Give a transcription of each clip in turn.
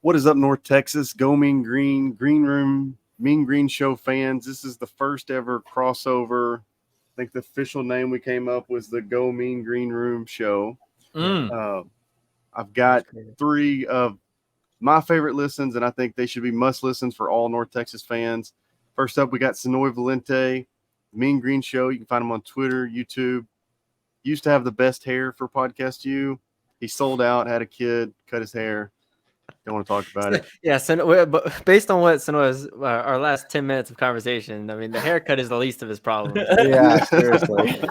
What is up, North Texas? Go Mean Green, Green Room, Mean Green Show fans. This is the first ever crossover. I think the official name we came up was the Go Mean Green Room Show. I've got 3 of my favorite listens, and I think they should be must listens for all North Texas fans. First up, we got Sanoe Valente, Mean Green Show. You can find him on Twitter, YouTube. Used to have the best hair for Podcast U. He sold out, had a kid, cut his hair. Don't want to talk about it. Yeah, but based on what Sanoe's our last 10 minutes of conversation, I mean, the haircut is the least of his problems. Yeah, seriously.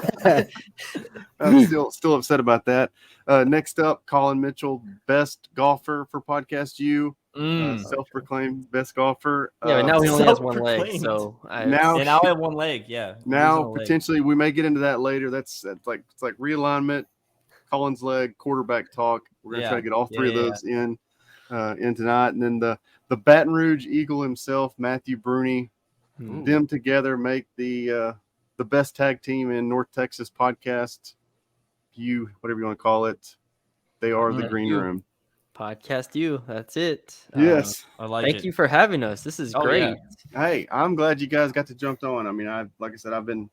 I'm still upset about that. Next up, Colin Mitchell, best golfer for Podcast U. Self-proclaimed best golfer. Yeah, but now he only has one leg. So now I have one leg. Yeah. Now potentially we may get into that later. It's like realignment, Colin's leg, quarterback talk. We're gonna try to get all 3 of those in tonight, and then the Baton Rouge Eagle himself, Matthew Bruni. Them together make the best tag team in North Texas podcast. Whatever you want to call it, they are the Green Room. Podcast U. That's it. Yes, I like it. Thank you for having us. This is great. Yeah. Hey, I'm glad you guys got to jump on. I mean, like I said, I've been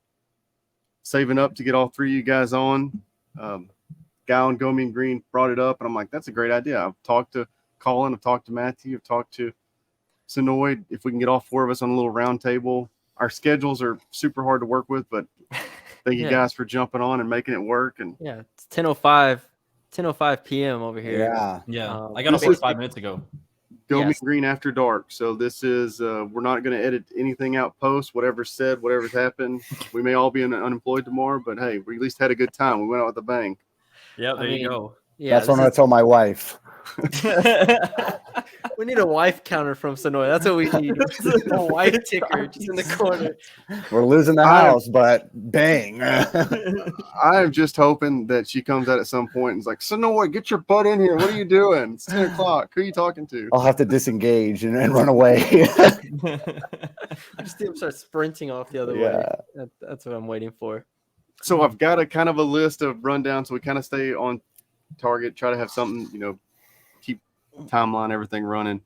saving up to get all 3 of you guys on. Guy on Go Mean Green brought it up, and I'm like, that's a great idea. I've talked to Colin, I've talked to Matthew, I've talked to Sanoe. If we can get all 4 of us on a little round table. Our schedules are super hard to work with, but thank you guys for jumping on and making it work. And it's 10:05 p.m. over here. Yeah. I got off like 5 minutes ago. Go Mean Green After Dark. So this is we're not going to edit anything out post. Whatever's said, whatever's happened. We may all be unemployed tomorrow, but hey, we at least had a good time. We went out with a bang. Yeah, there you go. Yeah, that's what I told my wife. We need a wife counter from Sanoe. That's what we need. A wife ticker just in the corner. We're losing the house, but bang. I am just hoping that she comes out at some point and is like, Sanoe, get your butt in here. What are you doing? It's 10 o'clock. Who are you talking to? I'll have to disengage and run away. I just see him start sprinting off the other way. That's what I'm waiting for. So I've got a kind of a list of rundowns, so we kind of stay on target, try to have something, keep timeline, everything running.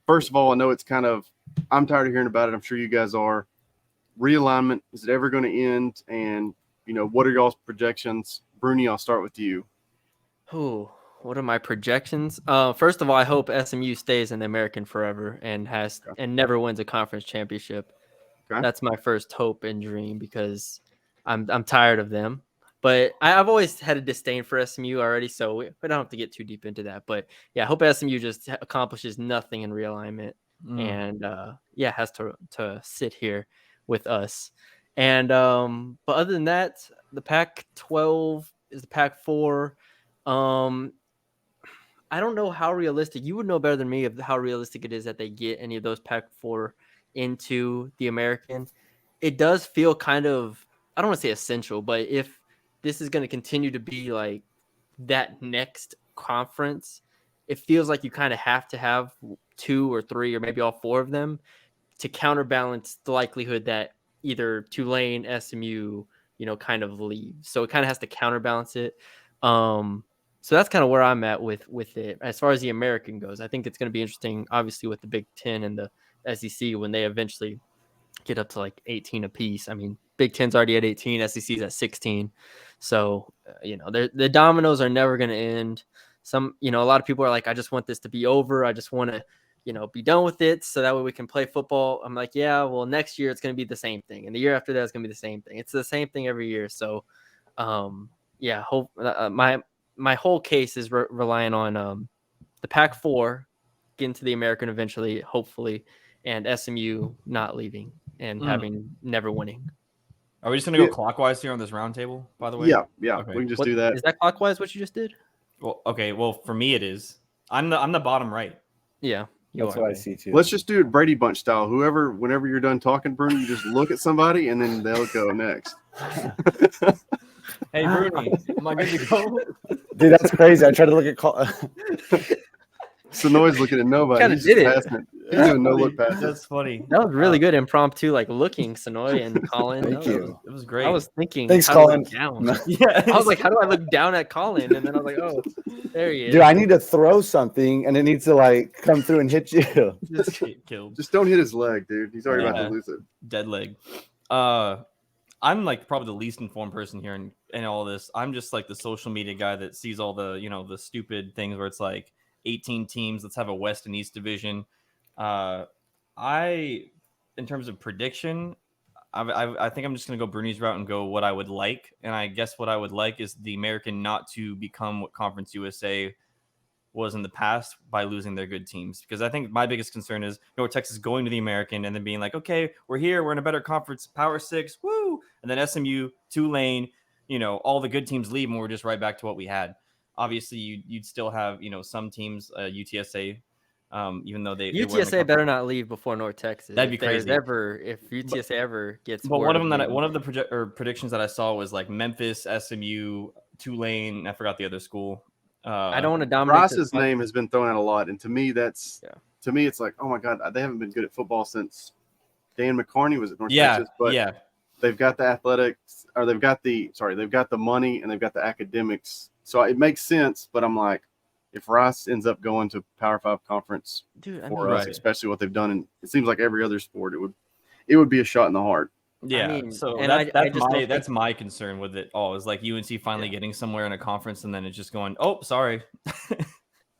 First of all, I know it's I'm tired of hearing about it. I'm sure you guys are. Realignment, is it ever going to end? And, what are y'all's projections? Bruni, I'll start with you. Oh, what are my projections? First of all, I hope SMU stays in the American forever and and never wins a conference championship. Okay. That's my first hope and dream because I'm tired of them. But I've always had a disdain for SMU already, so we don't have to get too deep into that. But yeah, I hope SMU just accomplishes nothing in realignment and has to sit here with us. And but other than that, the Pac-12 is the Pac-4. I don't know how realistic. You would know better than me of how realistic it is that they get any of those Pac-4 into the American. It does feel kind of, I don't want to say essential, but if this is going to continue to be like that next conference, it feels like you kind of have to have 2 or 3 or maybe all 4 of them to counterbalance the likelihood that either Tulane, SMU, kind of leave. So it kind of has to counterbalance it. So that's kind of where I'm at with it. As far as the American goes, I think it's going to be interesting, obviously, with the Big Ten and the SEC when they eventually get up to like 18 apiece. I mean, Big Ten's already at 18, SEC's at 16. So, the dominoes are never going to end. A lot of people are like, I just want this to be over. I just want to, be done with it so that way we can play football. I'm like, yeah, well, next year it's going to be the same thing. And the year after that it's going to be the same thing. It's the same thing every year. So, my whole case is relying on the Pac-4 getting to the American eventually, hopefully, and SMU not leaving and having never winning. Are we just going to go clockwise here on this round table, by the way? Yeah. Okay. We can just do that. Is that clockwise what you just did? Well, okay. Well, for me it is. I'm the bottom right. Yeah. That's what I see too. Let's just do it Brady Bunch style. Whenever you're done talking, Bruni, you just look at somebody and then they'll go next. Hey, Bruni, am I good to go? Dude, that's crazy. I tried to look at Sanoe's looking at nobody. Kinda He's just did it. passing it. He's doing no look passes. That's funny. That was really good impromptu, like looking Sanoe and Colin. Thank you. It was great. I was thinking, Thanks, how do I Colin. look down? yeah. I was like, how do I look down at Colin? And then I was like, oh, there he is. Dude, I need to throw something and it needs to like come through and hit you. just get killed. Just don't hit his leg, dude. He's already about Yeah. to lose it. Dead leg. I'm like probably the least informed person here in all this. I'm just like the social media guy that sees all the, the stupid things where it's like 18 teams. Let's have a West and East division. In terms of prediction, I think I'm just going to go Bruni's route and go what I would like. And I guess what I would like is the American not to become what Conference USA was in the past by losing their good teams. Because I think my biggest concern is North Texas going to the American and then being like, okay, we're here. We're in a better conference, Power 6, woo. And then SMU, Tulane, all the good teams leave and we're just right back to what we had. Obviously, you'd still have, some teams, UTSA, even though they UTSA better not leave before North Texas. That'd be If there's crazy. If UTSA ever gets, But word one of the predictions that I saw was like Memphis, SMU, Tulane. I forgot the other school. I don't want to dominate. Ross's name has been thrown out a lot, and to me, it's like, oh my god, they haven't been good at football since Dan McCarney was at North Texas. But they've got the athletics, or they've got the money, and they've got the academics. So it makes sense. But I'm like, if Ross ends up going to Power 5 conference for us, especially what they've done, and it seems like every other sport, it would be a shot in the heart. Yeah, so that's my concern with it all is like UNC finally getting somewhere in a conference and then it's just going, oh, sorry.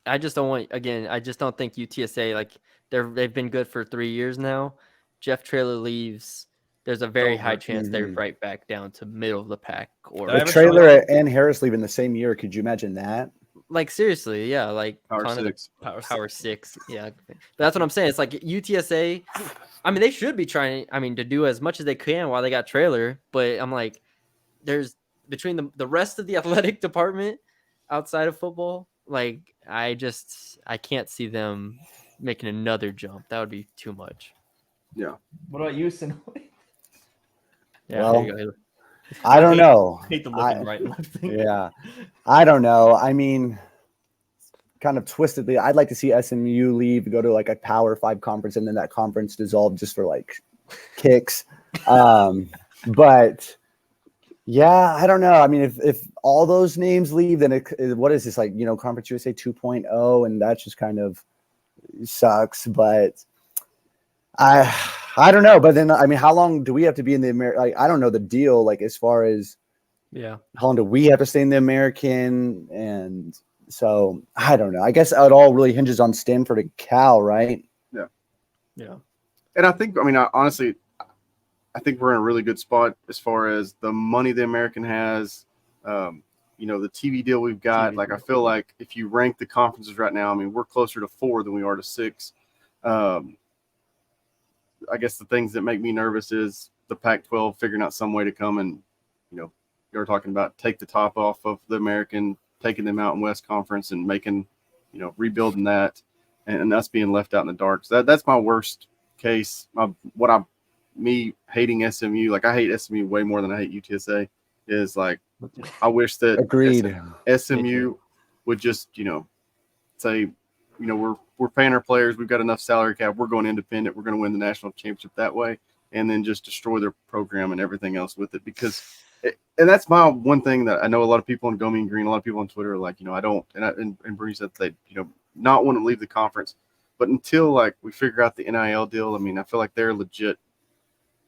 I just don't think UTSA, like they've been good for 3 years now. Jeff Traylor leaves, there's a very high chance they're right back down to middle of the pack. Or if Traylor and Harris leave in the same year, could you imagine that? Like seriously, yeah, like Power 6, yeah. But that's what I'm saying. It's like UTSA. I mean, they should be trying. I mean, to do as much as they can while they got Traylor. But I'm like, there's between the rest of the athletic department outside of football. Like, I can't see them making another jump. That would be too much. Yeah. What about you, Sanoe? Yeah. Well, there you go. I don't know. Hate the looking right and left thing. Yeah, I don't know. I mean, kind of twistedly, I'd like to see SMU leave, go to like a Power 5 conference, and then that conference dissolve just for like kicks. But yeah, I don't know. I mean, if all those names leave, then what is this like? Conference USA 2.0, and that just kind of sucks. But I don't know. But then, I mean, how long do we have to be in the American? Like, I don't know the deal. Like, as far as how long do we have to stay in the American? And so I don't know. I guess it all really hinges on Stanford and Cal, right? Yeah. Yeah. And I think, honestly, I think we're in a really good spot as far as the money the American has. The TV deal we've got. I feel like if you rank the conferences right now, I mean, we're closer to 4 than we are to 6. I guess the things that make me nervous is the Pac-12 figuring out some way to come and, you were talking about take the top off of the American, taking them out in West Conference and making, rebuilding that and us being left out in the dark. So that's my worst case. Me hating SMU, like I hate SMU way more than I hate UTSA, is like I wish that Agreed. SMU would just, say, we're paying our players. We've got enough salary cap. We're going independent. We're going to win the national championship that way, and then just destroy their program and everything else with it. And that's my one thing that I know a lot of people in Go Mean Green, a lot of people on Twitter are like, I don't, and Bree said they, not want to leave the conference, but until like we figure out the NIL deal, I mean, I feel like they're legit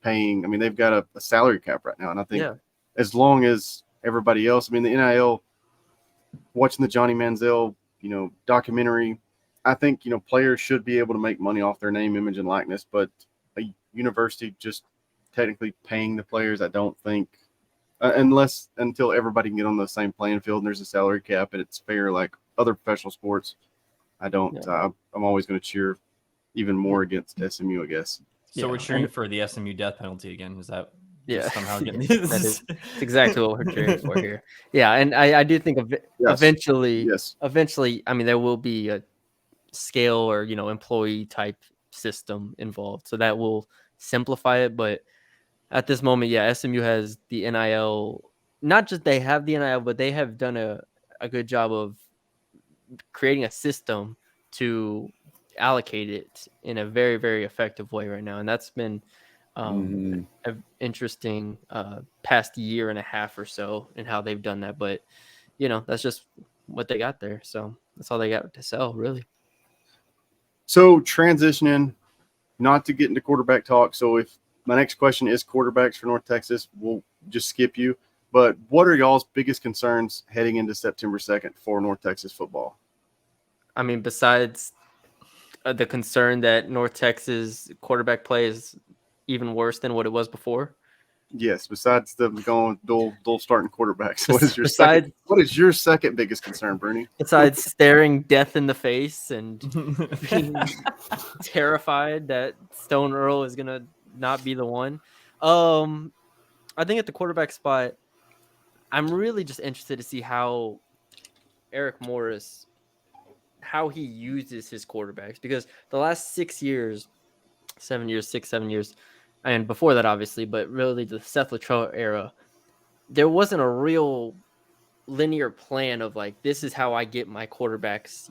paying. I mean, they've got a salary cap right now, and I think as long as everybody else, I mean, the NIL, watching the Johnny Manziel, documentary. I think, players should be able to make money off their name, image, and likeness, but a university just technically paying the players, I don't think, until everybody can get on the same playing field and there's a salary cap and it's fair like other professional sports, I don't. I'm always going to cheer even more against SMU, I guess. So we're cheering for the SMU death penalty again. Is that somehow getting That's exactly what we're cheering for here. Yeah, and I do think eventually, I mean, there will be a scale or employee type system involved, so that will simplify it. But at this moment, SMU has the NIL. Not just they have the NIL, but they have done a good job of creating a system to allocate it in a very, very effective way right now. And that's been an interesting past year and a half or so in how they've done that. But, that's just what they got there. So that's all they got to sell, really. So transitioning, not to get into quarterback talk. So if my next question is quarterbacks for North Texas, we'll just skip you. But what are y'all's biggest concerns heading into September 2nd for North Texas football? I mean, besides the concern that North Texas quarterback play is even worse than what it was before. Yes, besides them going dual starting quarterbacks, what is your second biggest concern, Bernie? Besides staring death in the face and being terrified that Stone Earl is gonna not be the one. I think at the quarterback spot, I'm really just interested to see how Eric Morris, how he uses his quarterbacks, because the last 7 years, and before that, obviously, but really the Seth Luttrell era, there wasn't a real linear plan of like, this is how I get my quarterbacks,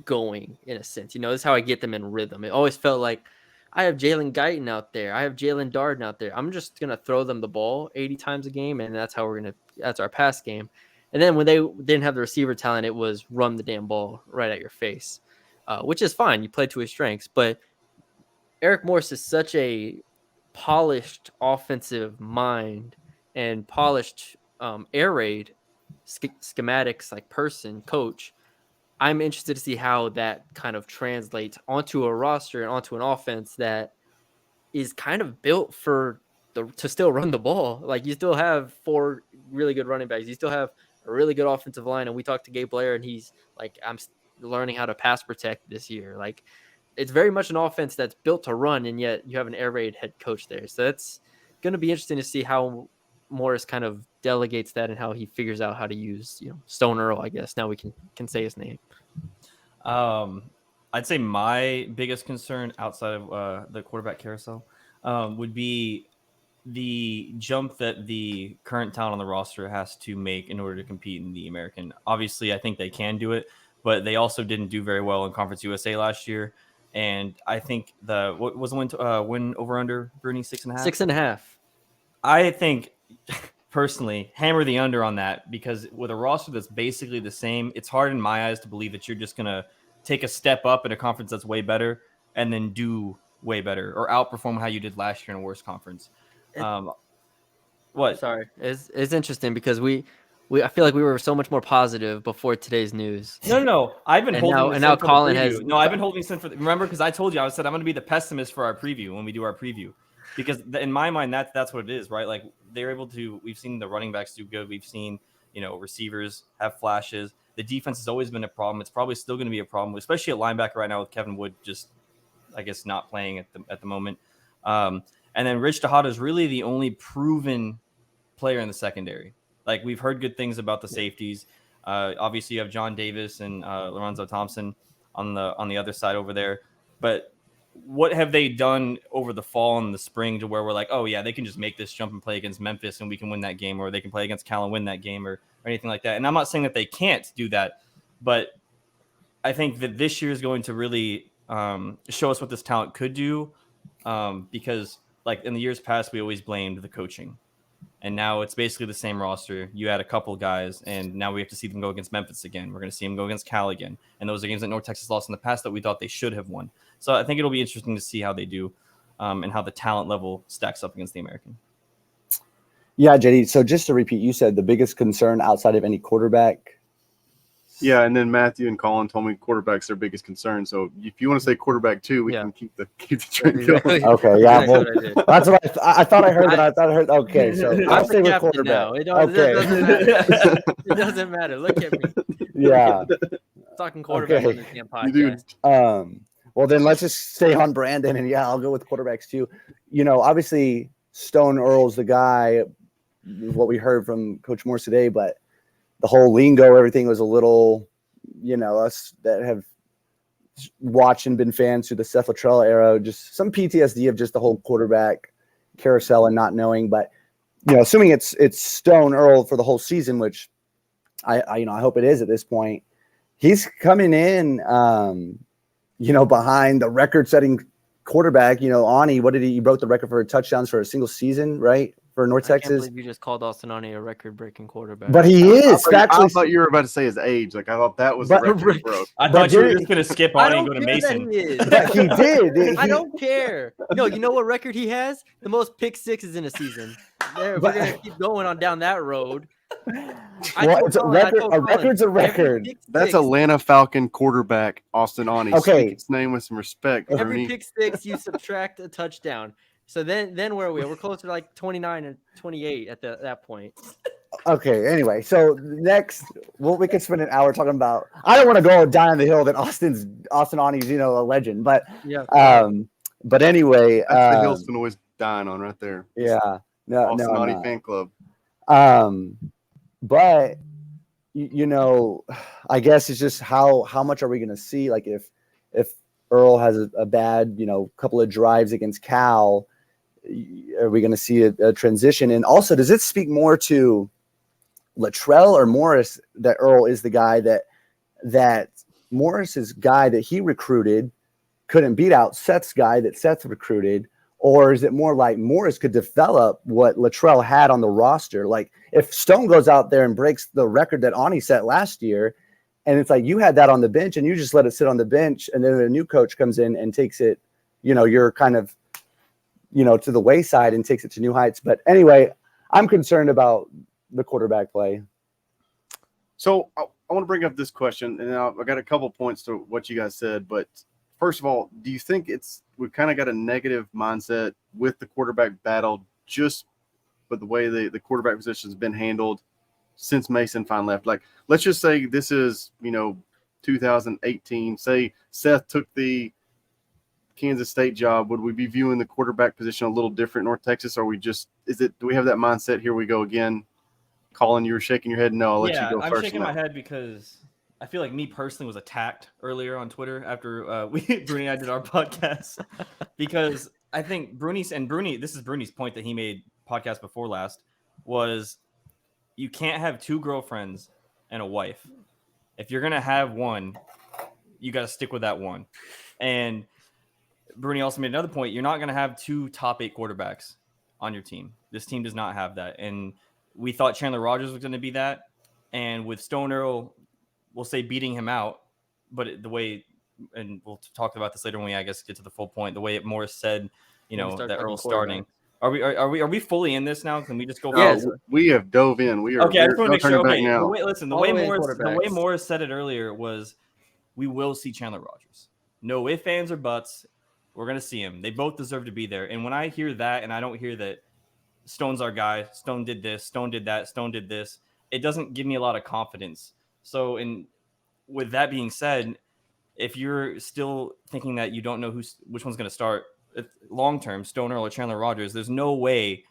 going in a sense. This is how I get them in rhythm. It always felt like I have Jalen Guyton out there. I have Jalen Darden out there. I'm just going to throw them the ball 80 times a game, and that's how that's our pass game. And then when they didn't have the receiver talent, it was run the damn ball right at your face, which is fine. You play to his strengths, but Eric Morris is such a polished offensive mind and polished air raid schematics like coach. I'm interested to see how that kind of translates onto a roster and onto an offense that is kind of built to still run the ball. Like, you still have 4 really good running backs. You still have a really good offensive line. And we talked to Gabe Blair, and he's like, I'm learning how to pass protect this year. Like, it's very much an offense that's built to run, and yet you have an air raid head coach there. So that's going to be interesting to see how Morris kind of delegates that and how he figures out how to use, Stone Earl, I guess. Now we can say his name. I'd say my biggest concern outside of the quarterback carousel would be the jump that the current talent on the roster has to make in order to compete in the American. Obviously, I think they can do it, but they also didn't do very well in Conference USA last year. And I think what was the win over under, Bernie? 6.5? 6.5. I think personally hammer the under on that, because with a roster that's basically the same, it's hard in my eyes to believe that you're just going to take a step up in a conference that's way better and then do way better or outperform how you did last year in a worse conference. What? Sorry. It's interesting because I feel like we were so much more positive before today's news. No. I've been holding this. Now Colin has. No, I've been holding this in remember, because I told you, I said I'm going to be the pessimist for our preview when we do our preview, because in my mind that's what it is, right? Like, they're able to. We've seen the running backs do good. We've seen receivers have flashes. The defense has always been a problem. It's probably still going to be a problem, especially at linebacker right now with Kevin Wood just, I guess, not playing at the moment. And then Rich Tejada is really the only proven player in the secondary. Like, we've heard good things about the safeties. Obviously, you have John Davis and Lorenzo Thompson on the other side over there. But what have they done over the fall and the spring to where we're like, oh, yeah, they can just make this jump and play against Memphis and we can win that game, or they can play against Cal and win that game, or anything like that? And I'm not saying that they can't do that, but I think that this year is going to really show us what this talent could do, because, like, in the years past, we always blamed the coaching. And now it's basically the same roster. You add a couple guys, and now we have to see them go against Memphis again. We're going to see them go against Cal again. And those are games that North Texas lost in the past that we thought they should have won. So I think it'll be interesting to see how they do and how the talent level stacks up against the American. Yeah, JD. So just to repeat, you said the biggest concern outside of any quarterback. Yeah, and then Matthew and Colin told me quarterback's their biggest concern. So if you want to say quarterback too, we can keep the trend going. Okay, yeah, well, that's what I thought I heard. Okay, so I'll stay with quarterback. It doesn't matter. Look at me. Yeah, talking quarterback on this damn podcast. Well, then let's just stay on Brandon, and I'll go with quarterbacks too. Obviously Stone Earl's the guy. What we heard from Coach Morse today, but the whole lingo, everything was a little, us that have watched and been fans through the Seth Luttrell era, just some PTSD of just the whole quarterback carousel and not knowing. But, assuming it's Stone Earl for the whole season, which I hope it is at this point, he's coming in, behind the record-setting quarterback. Ani, what did he broke the record for touchdowns for a single season, right? For North I can't Texas. believe you just called Austin Ani a record-breaking quarterback. But he is. I thought you were about to say his age. Like I thought that was the record he broke. I thought you were just gonna skip I on and don't go to care Mason. that he is. But he did. I don't care. No, you know what record he has? The most pick sixes in a season. We're gonna keep going on down that road. A record's a record. That's Atlanta Falcon quarterback Austin Ani. Okay, Speak his name with some respect. Every pick six, you subtract a touchdown. So then where are we? We're closer to like 29 and 28 at that point. Okay. Anyway, so next, we could spend an hour talking about. I don't want to go down the hill that Austin Ani's a legend, but yeah. But anyway, that's the hill Sanoe's dying on right there. Yeah. Austin Ani fan club. But I guess it's just how much are we going to see? Like if Earl has a bad couple of drives against Cal, are we going to see a transition? And also, does it speak more to Latrell or Morris that Earl is the guy that Morris's guy that he recruited couldn't beat out Seth's guy that Seth recruited? Or is it more like Morris could develop what Latrell had on the roster? Like if Stone goes out there and breaks the record that Ani set last year, and it's like you had that on the bench and you just let it sit on the bench, and then a new coach comes in and takes it, you're kind of, to the wayside and takes it to new heights. But anyway, I'm concerned about the quarterback play. So I want to bring up this question, and I got a couple points to what you guys said, but first of all, do you think we've kind of got a negative mindset with the quarterback battle just with the way the quarterback position has been handled since Mason finally left? Like, let's just say this is, 2018. Say Seth took the Kansas State job. Would we be viewing the quarterback position a little different in North Texas? Or do we have that mindset? Here we go again. Colin, you were shaking your head. No, I'll let you go first. I'm shaking my head because I feel like me personally was attacked earlier on Twitter after Bruni and I did our podcast because I think Bruni, this is Bruni's point that he made podcast before last, was you can't have two girlfriends and a wife. If you're going to have one, you got to stick with that one. And Bruni also made another point. You're not going to have two top 8 quarterbacks on your team. This team does not have that. And we thought Chandler Rogers was going to be that. And with Stone Earl, we'll say beating him out, but the way, and we'll talk about this later when we, I guess, get to the full point, the way Morris said, that Earl's starting. Are we fully in this now? Can we just go? Yes, we have dove in. We are. Okay, I just want to make sure. Okay, now. The way Morris said it earlier was, we will see Chandler Rogers. No ifs, ands, or buts. We're gonna see him. They both deserve to be there. And when I hear that, and I don't hear that Stone's our guy, Stone did this, Stone did that, Stone did this, it doesn't give me a lot of confidence. So, with that being said, if you're still thinking that you don't know which one's going to start long term, Stone Earl or Chandler Rogers, there's no way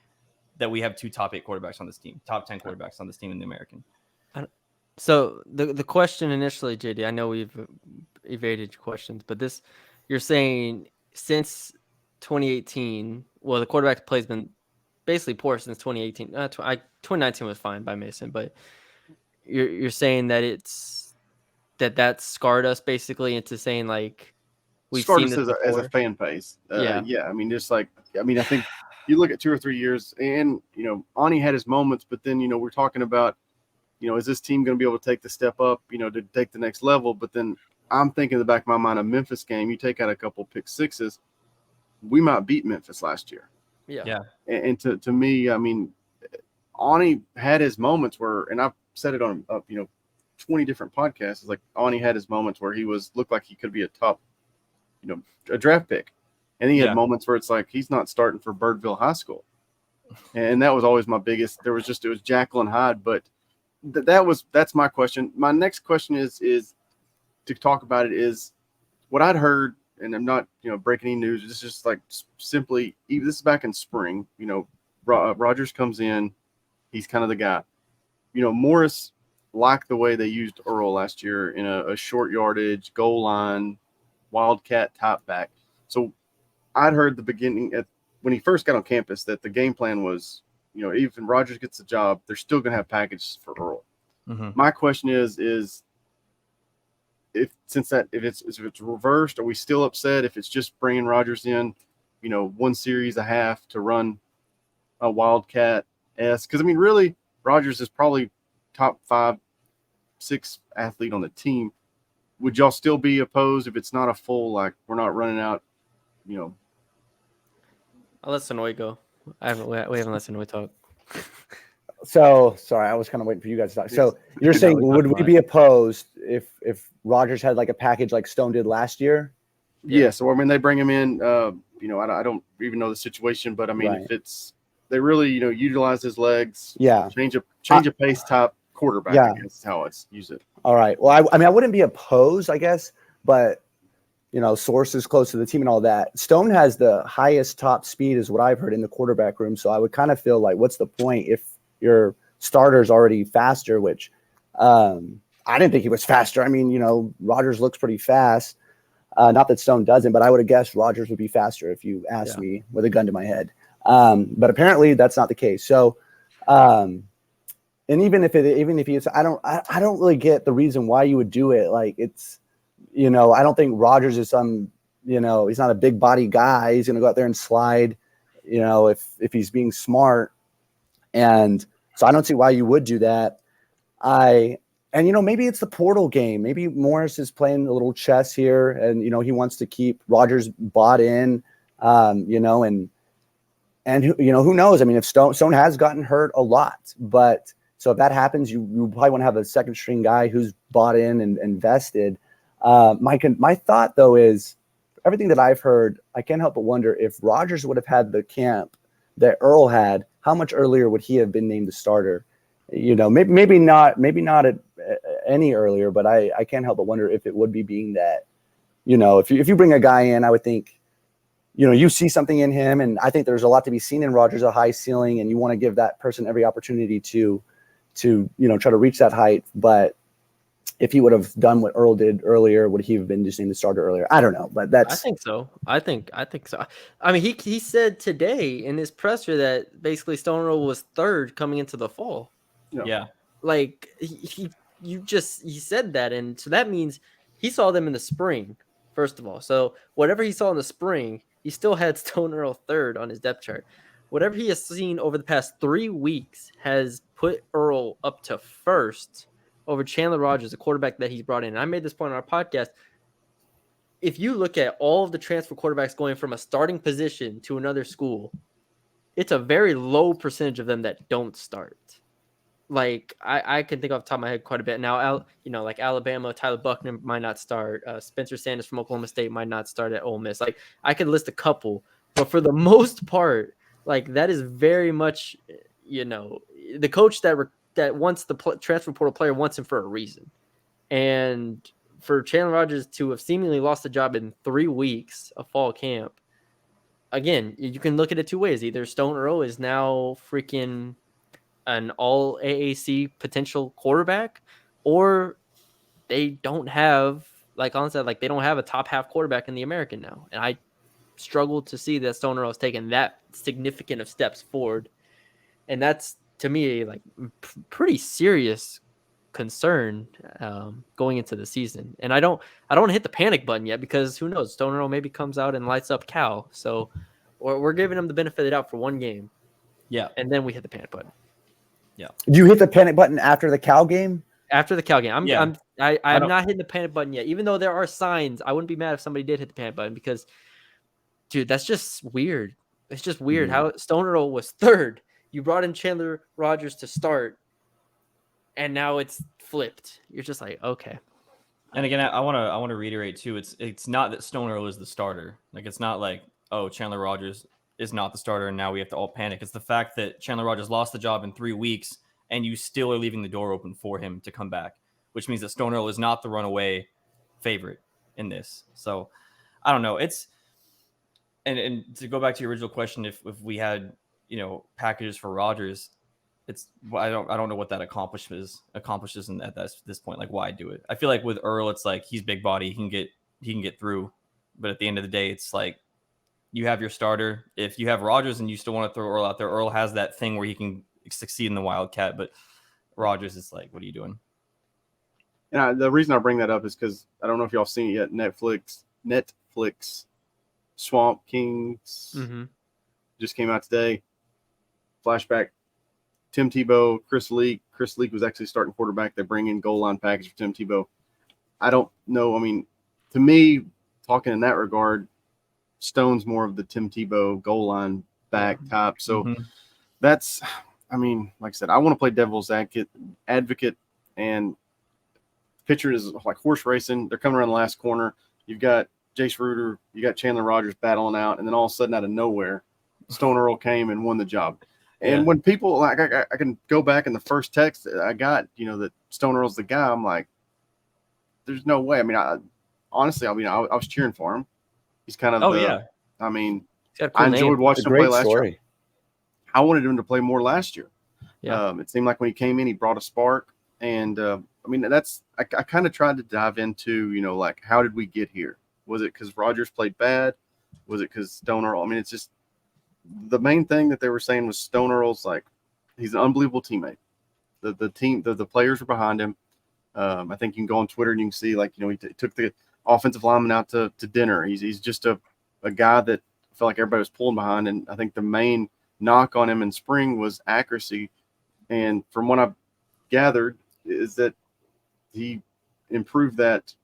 that we have two top 8 quarterbacks on this team, top 10 quarterbacks on this team in the American. So the question initially, JD, I know we've evaded your questions, but you're saying since 2018, well, the quarterback play has been basically poor since 2018. 2019 was fine by Mason, but you're saying that that's scarred us basically into saying like we've scarred seen us as a fan base. I think you look at 2 or 3 years, and Ani had his moments, but then we're talking about is this team going to be able to take the step up, to take the next level? But then I'm thinking in the back of my mind, a Memphis game, you take out a couple pick sixes, we might beat Memphis last year. Yeah. And to me, I mean, Ani had his moments where, and I've said it on 20 different podcasts, it's like Ani had his moments where he looked like he could be a top, a draft pick. And he had moments where it's like he's not starting for Birdville High School. And that was always my biggest. It was Jekyll and Hyde, but that's my question. My next question is to talk about it is what I'd heard, and I'm not breaking any news. It's just like simply this is back in spring. Rogers comes in, he's kind of the guy. Morris liked the way they used Earl last year in a short yardage goal line wildcat top back. So I'd heard the beginning when he first got on campus that the game plan was, even Rogers gets the job, they're still going to have packages for Earl. Mm-hmm. My question is if it's reversed, are we still upset if it's just bringing Rodgers in, one series a half to run a Wildcat S? Because I mean, really, Rodgers is probably top 5, 6 athlete on the team. Would y'all still be opposed if it's not a full, like, we're not running out, I'll let Sanoe go. We haven't let Sanoe talk. So sorry, I was kind of waiting for you guys to talk. So you're saying, would we be opposed if Rodgers had like a package like Stone did last year? Yeah. So I mean, they bring him in. I don't even know the situation, but I mean, if it's they really utilize his legs. Yeah. Change a pace type quarterback. Yeah. I guess is how it's use it. All right. Well, I mean, I wouldn't be opposed, I guess, but sources close to the team and all that. Stone has the highest top speed, is what I've heard, in the quarterback room. So I would kind of feel like, what's the point if your starter's already faster, which I didn't think he was faster. I mean, Rodgers looks pretty fast. Not that Stone doesn't, but I would have guessed Rodgers would be faster if you asked me with a gun to my head. But apparently that's not the case. So, and even if he is, I don't really get the reason why you would do it. Like, it's, I don't think Rodgers is some, he's not a big body guy. He's going to go out there and slide, if he's being smart. And so I don't see why you would do that. Maybe it's the portal game. Maybe Morris is playing a little chess here, and he wants to keep Rodgers bought in. And who knows? I mean, if Stone has gotten hurt a lot, but so if that happens, you probably want to have a second string guy who's bought in and invested. My thought though is, everything that I've heard, I can't help but wonder if Rodgers would have had the camp that Earl had, how much earlier would he have been named the starter? Maybe not any earlier, but I can't help but wonder if it would be, being that, if you bring a guy in, I would think, you see something in him, and I think there's a lot to be seen in Rodgers, a high ceiling, and you want to give that person every opportunity to try to reach that height. But if he would have done what Earl did earlier, would he have been just named the starter earlier? I don't know, but that's. I think so. I think so. I mean, he said today in his presser that basically Stone Earl was third coming into the fall. Yeah. Like he said that, and so that means he saw them in the spring, first of all. So whatever he saw in the spring, he still had Stone Earl third on his depth chart. Whatever he has seen over the past 3 weeks has put Earl up to first over Chandler Rodgers, the quarterback that he's brought in. And I made this point on our podcast. If you look at all of the transfer quarterbacks going from a starting position to another school, it's a very low percentage of them that don't start. Like, I can think off the top of my head quite a bit. Now, like Alabama, Tyler Buckner might not start. Spencer Sanders from Oklahoma State might not start at Ole Miss. Like, I could list a couple. But for the most part, like, that is very much, the coach that wants the transfer portal player wants him for a reason. And for Chandler Rodgers to have seemingly lost the job in 3 weeks of fall camp, again, you can look at it two ways. Either Stone Earl is now freaking an all AAC potential quarterback, or they don't have, like Colin said, like, they don't have a top half quarterback in the American now. And I struggle to see that Stone Earl has taken that significant of steps forward. And that's, to me, like, pretty serious concern going into the season. And I don't hit the panic button yet, because who knows, Stone Earl maybe comes out and lights up Cal. So we're giving him the benefit of the doubt for one game. Yeah. And then we hit the panic button. Yeah. Do you hit the panic button after the Cal game? After the Cal game. I'm not hitting the panic button yet. Even though there are signs, I wouldn't be mad if somebody did hit the panic button, because, dude, that's just weird. It's just weird how Stone Earl was third. You brought in Chandler Rodgers to start, and now it's flipped. You're just like, okay. And again, I want to reiterate too. It's not that Stone Earl is the starter. Like, it's not like, oh, Chandler Rodgers is not the starter and now we have to all panic. It's the fact that Chandler Rodgers lost the job in 3 weeks, and you still are leaving the door open for him to come back, which means that Stone Earl is not the runaway favorite in this. So I don't know. It's and to go back to your original question, if we had packages for Rodgers, I don't know what that accomplishes at this point. Like, why do it? I feel like with Earl, it's like, he's big body, he can get through, but at the end of the day, it's like, you have your starter. If you have Rodgers and you still want to throw Earl out there, Earl has that thing where he can succeed in the Wildcat, but Rodgers is like, what are you doing? And the reason I bring that up is because I don't know if y'all seen it yet. Netflix Swamp Kings just came out today. Flashback. Tim Tebow, Chris Leak. Chris Leak was actually starting quarterback. They bring in goal line package for Tim Tebow. I don't know. I mean, to me, talking in that regard, Stone's more of the Tim Tebow goal line back type. So that's, I mean, like I said, I want to play devil's advocate, and pitcher is like horse racing. They're coming around the last corner. You've got Jace Ruder, you got Chandler Rogers battling out, and then all of a sudden, out of nowhere, Stone Earl came and won the job. And when people, like, I can go back in the first text I got, that Stone Earl's the guy. I'm like, there's no way. I mean, honestly, I was cheering for him. He's kind of I mean, I enjoyed watching him play last year. I wanted him to play more last year. Yeah. It seemed like when he came in, he brought a spark. And, I mean, I kind of tried to dive into, like, how did we get here? Was it because Rogers played bad? Was it because Stone Earl? I mean, it's just the main thing that they were saying was Stone Earl's like, he's an unbelievable teammate. The team, the players were behind him. I think you can go on Twitter and you can see, like, he took the offensive lineman out to dinner. He's just a guy that I felt like everybody was pulling behind. And I think the main knock on him in spring was accuracy. And from what I've gathered is that he improved that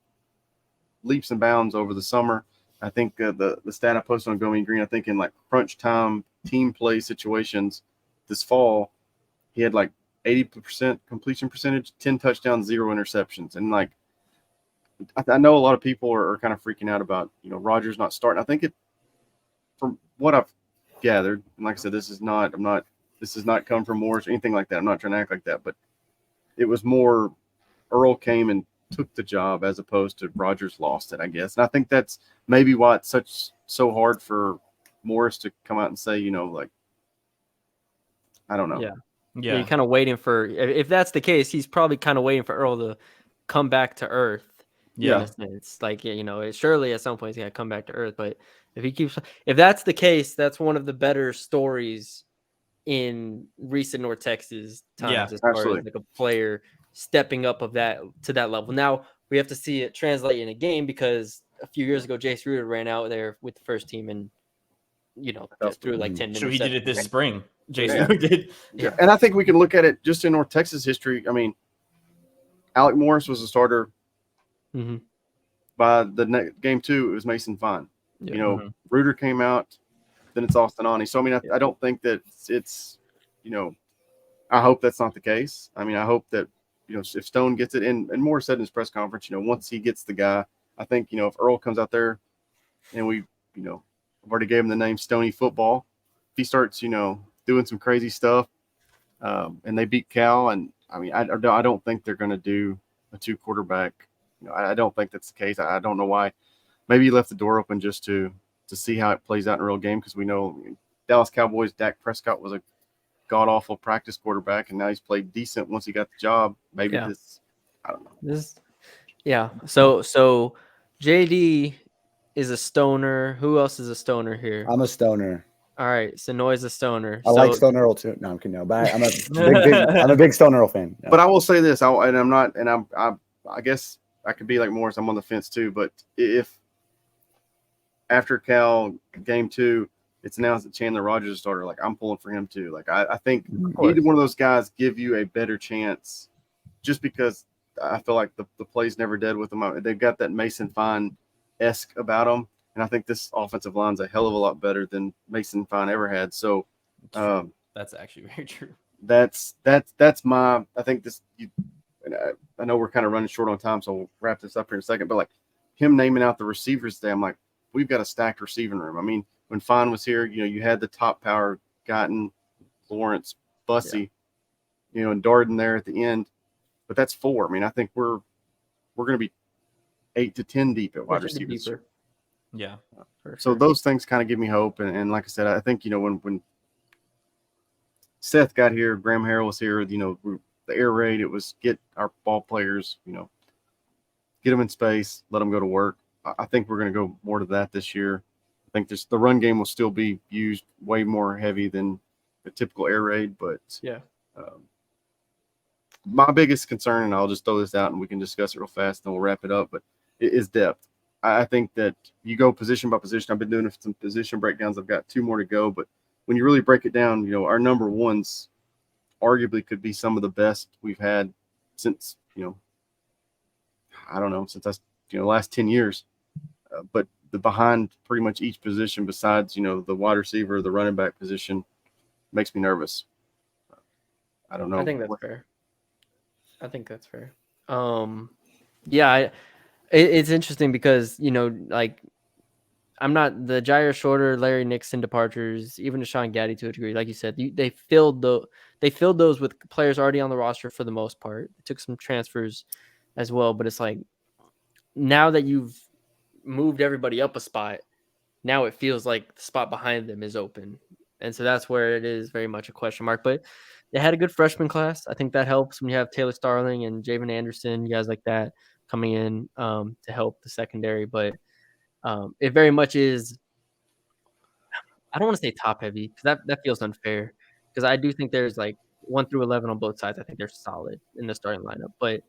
leaps and bounds over the summer. I think the stat I posted on Going Green, I think in like crunch time team play situations this fall, he had like 80% completion percentage, 10 touchdowns, 0 interceptions. And like, I know a lot of people are kind of freaking out about, Rogers not starting. I think from what I've gathered, and like I said, this is not come from Morris or anything like that. I'm not trying to act like that, but it was more Earl came and took the job as opposed to Rogers lost it, I guess. And I think that's maybe why it's so hard for Morris to come out and say, like, I don't know. Yeah. You're kind of waiting for, if that's the case, he's probably kind of waiting for Earl to come back to earth. Yeah. In a sense. Like, surely at some point he's going to come back to earth. But if that's the case, that's one of the better stories in recent North Texas times as far as like a player stepping up to that level. Now we have to see it translate in a game because a few years ago, Jace Ruder ran out there with the first team and, just threw like 10 minutes. So he did it this spring. Jason did. Yeah. And I think we can look at it just in North Texas history. I mean, Alec Morris was a starter. By the game 2, it was Mason Fine. Ruder came out, then it's Austin Ani. So, I mean, I don't think that it's, I hope that's not the case. I mean, I hope that, if Stone gets it in, and Moore said in his press conference, once he gets the guy, I think, if Earl comes out there and we, I've already gave him the name Stony Football. If he starts, doing some crazy stuff and they beat Cal, and I mean, I don't think they're going to do a 2 quarterback. I don't think that's the case. I don't know why. Maybe he left the door open just to see how it plays out in a real game, because we know Dallas Cowboys, Dak Prescott was a god-awful practice quarterback, and now he's played decent once he got the job. Maybe this – I don't know. So JD is a stoner. Who else is a stoner here? I'm a stoner. All right, Sanoe's a stoner. I like Stone Earl too. No, I'm kidding. No, but I'm a big Stone Earl fan. Yeah. But I will say this, I guess I could be like Morris. I'm on the fence too. But if after Cal game 2, it's announced that Chandler Rogers is starter, like, I'm pulling for him too. Like, I think either one of those guys give you a better chance, just because I feel like the play's never dead with them. They've got that Mason Fine-esque about them. And I think this offensive line's a hell of a lot better than Mason Fine ever had. So that's actually very true. That's my – I think this I know we're kind of running short on time, so we'll wrap this up here in a second. But, like, him naming out the receivers today, I'm like, we've got a stacked receiving room. I mean, when Fine was here, you had the top power, Guyton, Lawrence, Bussey, and Darden there at the end. But that's 4. I mean, I think we're going to be 8 to 10 deep at wide receivers. Yeah. So those things kind of give me hope. And like I said, I think, when Seth got here, Graham Harrell was here, the air raid, it was get our ball players, get them in space, let them go to work. I think we're going to go more to that this year. I think the run game will still be used way more heavy than the typical air raid, but my biggest concern, and I'll just throw this out and we can discuss it real fast and we'll wrap it up, but it is depth. I think that you go position by position. I've been doing some position breakdowns. I've got 2 more to go, but when you really break it down, our number ones arguably could be some of the best we've had since, I don't know, since last 10 years. But the behind pretty much each position besides, the wide receiver, the running back position makes me nervous. I don't know. I think that's fair. Yeah, it's interesting because, I'm not the Jair Shorter, Larry Nixon departures, even Deshaun Gaddy to a degree. Like you said, they filled those with players already on the roster for the most part. It took some transfers as well, but it's like now that you've moved everybody up a spot, now it feels like the spot behind them is open. And so that's where it is very much a question mark. But they had a good freshman class. I think that helps when you have Taylor Starling and Javen Anderson, guys like that coming in to help the secondary. But it very much is, I don't want to say top heavy because that feels unfair, because I do think there's 1 through 11 on both sides. I think they're solid in the starting lineup. But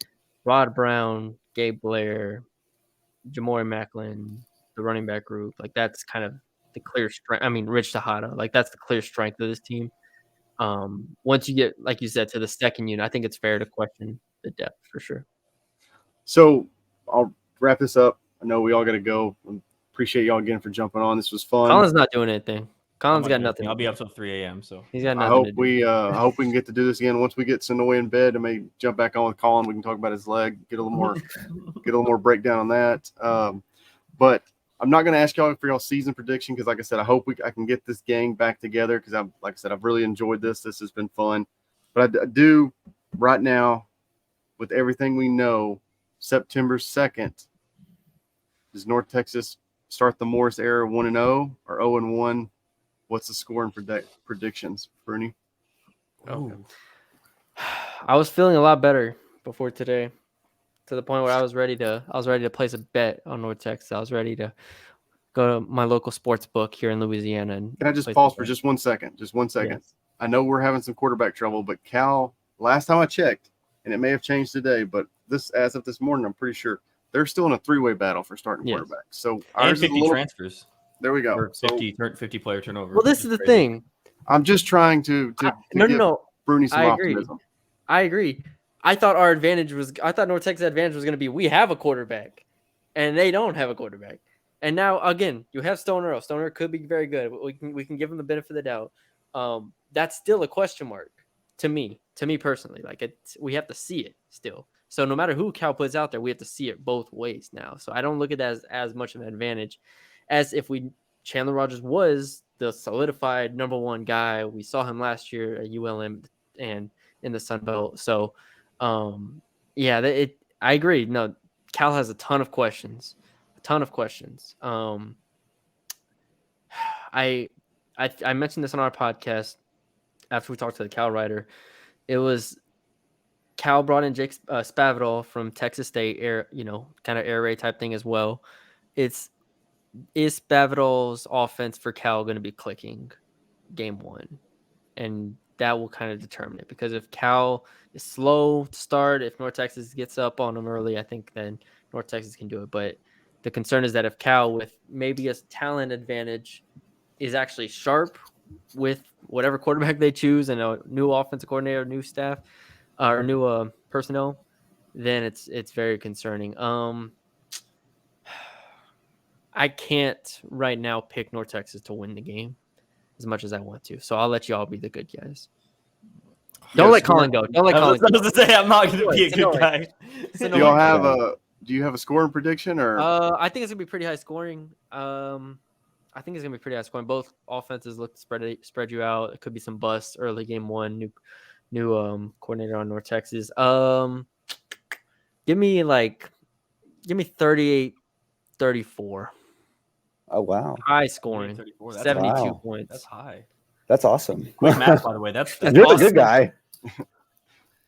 Rod Brown, Gabe Blair, Jamori Macklin, the running back group, that's kind of the clear strength. I mean, Rich Tejada, that's the clear strength of this team. Once you get, like you said, to the second unit, I think it's fair to question the depth for sure. So I'll wrap this up. I know we all got to go. Appreciate y'all again for jumping on. This was fun. Colin's not doing anything. Colin's got nothing. I'll be up till 3 a.m. So he's got I nothing. hope we can get to do this again once we get Sanoe in bed. I may jump back on with Colin. We can talk about his leg, get a little more breakdown on that. But I'm not going to ask y'all for y'all season prediction because, like I said, I hope I can get this gang back together because I've really enjoyed this. This has been fun. But I do right now, with everything we know, September 2nd, does North Texas start the Morris era 1-0 or 0-1? What's the score and predictions, Bruni? Oh. I was feeling a lot better before today, to the point where I was ready to place a bet on North Texas. I was ready to go to my local sports book here in Louisiana. And can I just pause for just 1 second? Just 1 second. Yes. I know we're having some quarterback trouble, but Cal, last time I checked, and it may have changed today, but as of this morning, I'm pretty sure they're still in a 3-way battle for starting quarterback. So and 50 transfers. There we go. 50 player turnover. Well, this is the thing. I'm just trying to give Bruni some optimism. I agree. I thought North Texas' advantage was going to be we have a quarterback, and they don't have a quarterback. And now again, you have Stoner. Stoner could be very good. We can give him the benefit of the doubt. That's still a question mark to me personally. We have to see it still. So no matter who Cal puts out there, we have to see it both ways now. So I don't look at that as much of an advantage as if Chandler Rogers was the solidified number 1 guy. We saw him last year at ULM and in the Sun Belt. So, I agree. No, Cal has a ton of questions. I mentioned this on our podcast after we talked to the Cal writer. It was Cal brought in Jake Spavital from Texas State, kind of air raid type thing as well. Is Spavital's offense for Cal going to be clicking game 1? And that will kind of determine it, because if Cal is slow to start, if North Texas gets up on them early, I think then North Texas can do it. But the concern is that if Cal, with maybe a talent advantage, is actually sharp with whatever quarterback they choose and a new offensive coordinator, new staff, or new personnel, then it's very concerning. I can't right now pick North Texas to win the game as much as I want to. So I'll let you all be the good guys. Don't let Colin go. Don't let Colin go. I was going to say, I'm not going to be a good guy. Do you have a scoring prediction? Or I think it's going to be pretty high scoring. Both offenses look to spread you out. It could be some busts early game 1. New coordinator on North Texas. Give me 38-34. Oh wow! High scoring. 72 points. That's high. That's awesome. Quick math, by the way. That's you're awesome. The good guy.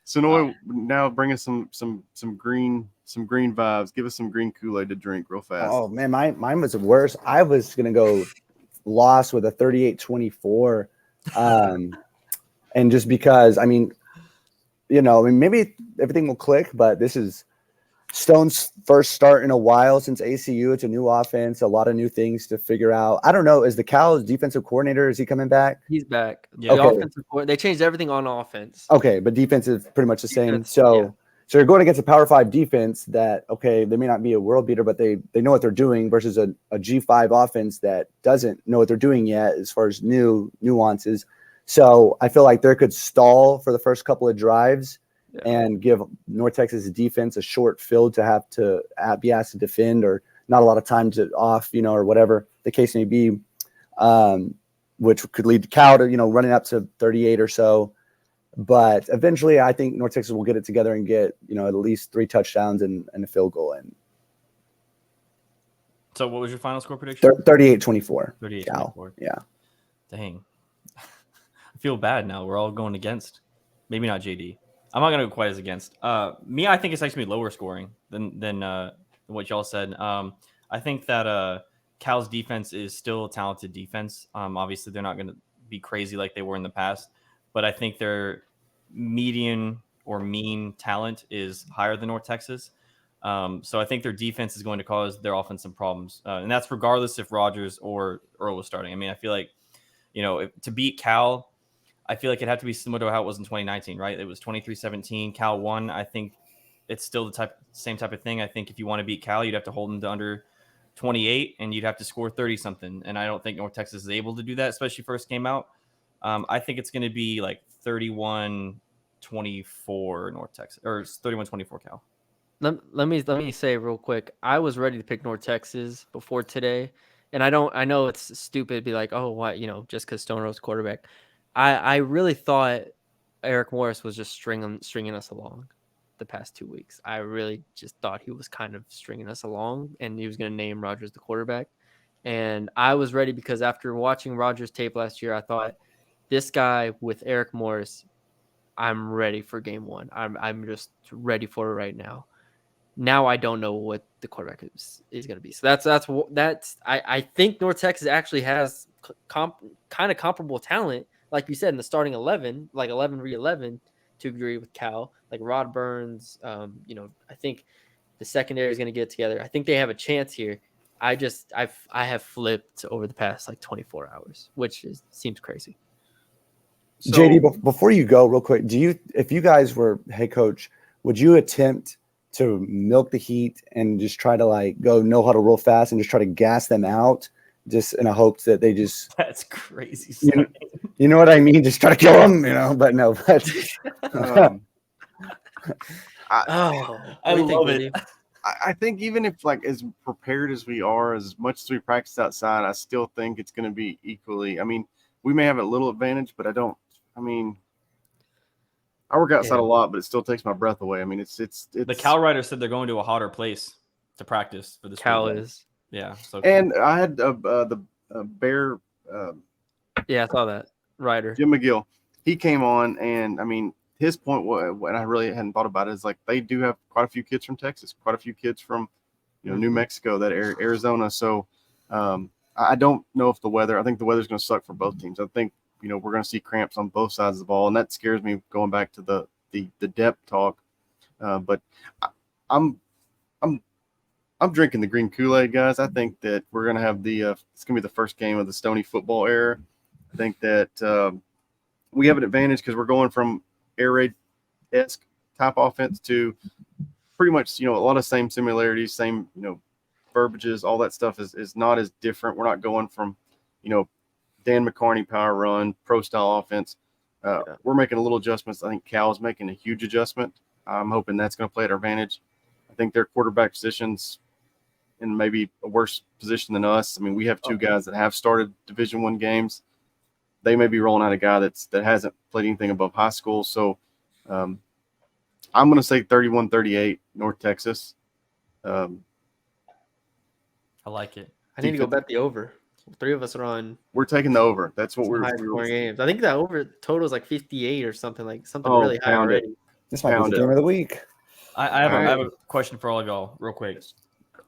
Sanoe, now bring us some green vibes. Give us some green Kool-Aid to drink real fast. Oh man, mine was worse. I was gonna go loss with a 38-24. And just because, I mean, I mean, maybe everything will click, but this is Stone's first start in a while since ACU. It's a new offense, a lot of new things to figure out. I don't know. Is the Cal's defensive coordinator, is he coming back? He's back. Yeah. The Okay. offensive they changed everything on offense. Okay, but defense is pretty much the same. Defense, So you're going against a Power 5 defense that, okay, they may not be a world beater, but they know what they're doing versus a G5 offense that doesn't know what they're doing yet as far as nuances. So I feel like there could stall for the first couple of drives and give North Texas defense a short field to have to be asked to defend, or not a lot of time to off, or whatever the case may be, which could lead to Cal to, running up to 38 or so. But eventually I think North Texas will get it together and get, at least 3 touchdowns and a field goal in. So what was your final score prediction? 38-24. 38-24. Yeah. Dang. I feel bad now. We're all going against. Maybe not JD. I'm not going to go quite as against. Me, I think it's actually lower scoring than what y'all said. I think that Cal's defense is still a talented defense. Obviously, they're not going to be crazy like they were in the past, but I think their median or mean talent is higher than North Texas. So I think their defense is going to cause their offense some problems. And that's regardless if Rogers or Earl was starting. I mean, I feel like, to beat Cal, I feel like it'd have to be similar to how it was in 2019, right? It was 23-17. Cal won. I think it's still the same type of thing. I think if you want to beat Cal, you'd have to hold them to under 28 and you'd have to score 30 something. And I don't think North Texas is able to do that, especially first game out. I think it's going to be like 31-24 North Texas, or 31-24 Cal. Let me say real quick. I was ready to pick North Texas before today, and I know it's stupid to be like, oh, what, just because Stone Rose's quarterback. I really thought Eric Morris was just stringing us along the past 2 weeks. I really just thought he was kind of stringing us along, and he was going to name Rogers the quarterback. And I was ready because after watching Rogers' tape last year, I thought this guy with Eric Morris, I'm ready for game one. I'm just ready for it right now. Now I don't know what the quarterback is going to be. So that's I think North Texas actually has kind of comparable talent, like you said, in the starting 11, like 11v11 to agree with Cal, like Rod Burns. I think the secondary is going to get together. I think they have a chance here. I have flipped over the past like 24 hours, which seems crazy. So, JD, before you go, real quick, if you guys were head coach, would you attempt to milk the heat and just try to go know how to roll fast and just try to gas them out, just in a hopes that they just? That's crazy. You know what I mean? Just try to kill them, but no. But I love it. I think even if as prepared as we are, as much as we practice outside, I still think it's going to be equally. I mean, we may have a little advantage, but I don't. I mean, I work outside a lot, but it still takes my breath away. I mean, it's the Cal Riders said they're going to a hotter place to practice for this. Cal weekend. is, yeah. So and I had the Bear. I saw that Rider Jim McGill. He came on, and I mean, his point was, and I really hadn't thought about it, is they do have quite a few kids from Texas, quite a few kids from New Mexico, that Arizona. So I don't know if the weather. I think the weather's going to suck for both teams. I think we're going to see cramps on both sides of the ball, and that scares me going back to the depth talk. But I'm drinking the green Kool-Aid, guys. I think that we're going to have it's going to be the first game of the Stoney football era. I think that we have an advantage because we're going from air raid-esque type offense to pretty much a lot of same similarities, same verbiages, all that stuff is not as different. We're not going from Dan McCarney power run, pro style offense. We're making a little adjustments. I think Cal is making a huge adjustment. I'm hoping that's going to play at our advantage. I think their quarterback position's in maybe a worse position than us. I mean, we have two guys that have started Division I games. They may be rolling out a guy that hasn't played anything above high school. So I'm going to say 31-38 North Texas. I like it. I need to go bet the over. 3 of us are on. We're taking the over. That's what high scoring games. I think that over total is 58 or something really high already. This might be the game of the week. I have a question for all of y'all real quick,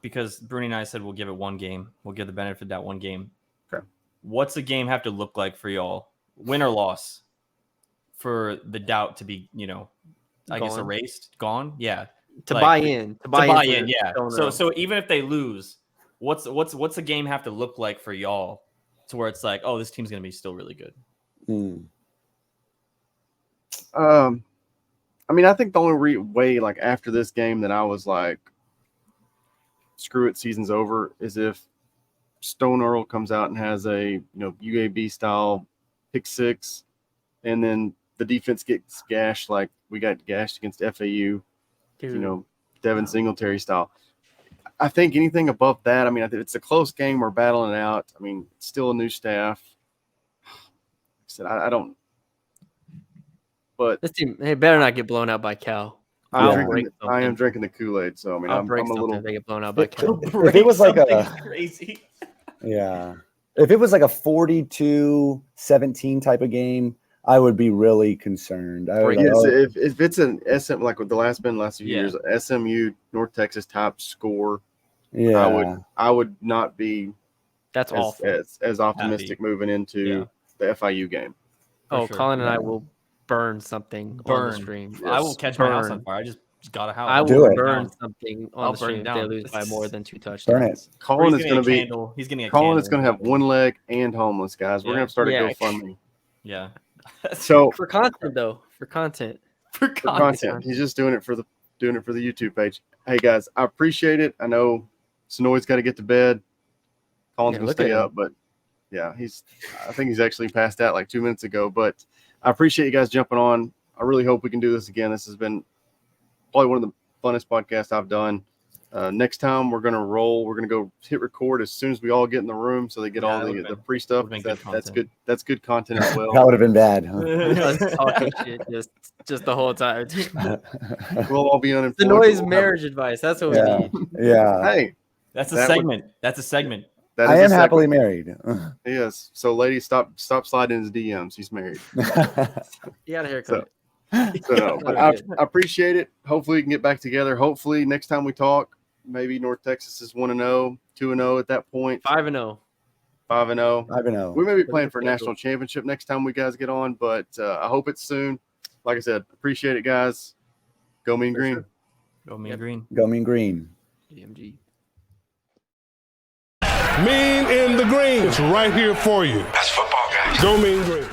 because Bruni and I said we'll give it one game. We'll give the benefit of that one game. Okay. What's the game have to look like for y'all, win or loss, for the doubt to be I guess erased, gone. Yeah. To buy in. Yeah. So even if they lose, what's the game have to look like for y'all to where it's like, oh, this team's gonna be still really good? I mean, I think the only way, like after this game, that I was like, screw it, season's over, is if Stone Earl comes out and has a UAB style pick six, and then the defense gets gashed like we got gashed against FAU, Devin Singletary style. I think anything above that, I mean, it's a close game. We're battling it out. I mean, it's still a new staff. Like I said, I don't. But this team, they better not get blown out by Cal. I am drinking the Kool-Aid, so I mean, I'm a little. They get blown out by Cal. If it was like crazy, yeah. If it was like a 42-17 type of game, I would be really concerned. If it's an SM like with the last few years, SMU North Texas top score, I would not be. That's awful. As optimistic moving into the FIU game. Oh, sure. Colin and I will burn something on the stream. Yes. I will catch my house on fire. I just got a house. I will burn something on the stream if they lose by more than 2 touchdowns. Burn it. Colin is going to be. He's getting a Colin is going to have one leg and homeless, guys. We're going to start a GoFundMe. Yeah. So for content though, for content. He's just doing it for the YouTube page. Hey guys, I appreciate it. I know Sanoe's got to get to bed. Colin's going to stay up, but I think he's actually passed out like 2 minutes ago. But I appreciate you guys jumping on. I really hope we can do this again. This has been probably one of the funnest podcasts I've done. Next time we're going to roll. We're going to go hit record as soon as we all get in the room, so they get all the free stuff. That's good. That's good content as well. That would have been bad. Huh? Talking shit just the whole time. We'll all be unemployed. The noise marriage advice. That's what we need. Yeah. Hey, that's a segment. That's a segment. I am happily married. Yes. So, ladies, stop sliding his DMs. He's married. You got a haircut. So I appreciate it. Hopefully, we can get back together. Hopefully, next time we talk, maybe North Texas is 1-0, 2-0 at that point. 5-0. 5-0. We may be playing for a national championship next time we guys get on, but I hope it's soon. Like I said, appreciate it, guys. Go Mean Green. Sure. Go Mean Green. Go Mean Green. GMG. Mean in the Green. It's right here for you. That's football, guys. Go Mean Green.